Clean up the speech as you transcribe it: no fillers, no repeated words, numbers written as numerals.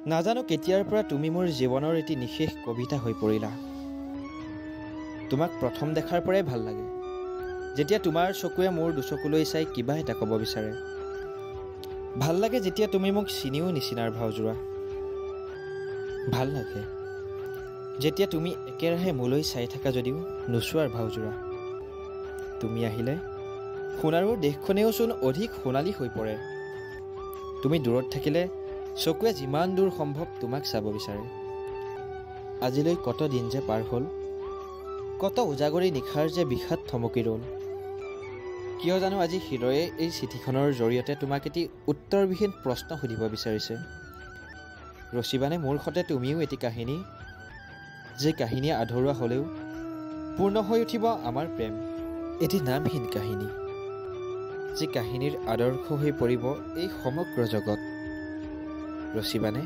নাজানো কেতিয়াৰ পৰা তুমি মোৰ জীৱনৰ এটি নিশেষ কবিতা হৈ পৰিলা। তোমাক প্ৰথম দেখাৰ পৰাই ভাল লাগে, যেতিয়া তোমাৰ চকুৱে মোৰ দুচকুলৈ চাই কিবা এটা ক'ব বিচাৰে। ভাল লাগে যেতিয়া তুমি মোক চিনিও নিচিনাৰ ভাও জোৰা। ভাল লাগে যেতিয়া তুমি একেৰাহে মোলৈ চাই থাকা যদিও নোচোৱাৰ ভাও জোৰা। তুমি আহিলে সোণাৰুৰ দেশখনেওচোন অধিক সোণালী হৈ পৰে। তুমি দূৰত থাকিলে চকুৱে যিমান দূৰ সম্ভৱ তোমাক চাব বিচাৰে। আজিলৈ কত দিন যে পাৰ হ'ল, কত উজাগৰি নিশাৰ যে বিষাদ থমকি ৰ'ল। কিয় জানো আজি হৃদয়ে এই চিঠিখনৰ জৰিয়তে তোমাক এটি উত্তৰবিহীন প্ৰশ্ন সুধিব বিচাৰিছে। ৰচিবানে মোৰ সতে তুমিও এটি কাহিনী, যে কাহিনী আধৰুৱা হ'লেও পূৰ্ণ হৈ উঠিব আমাৰ প্ৰেম। এটি নামহীন কাহিনী, যি কাহিনীৰ আদৰ্শ হৈ পৰিব এই সমগ্ৰ জগত। ৰচিবানে?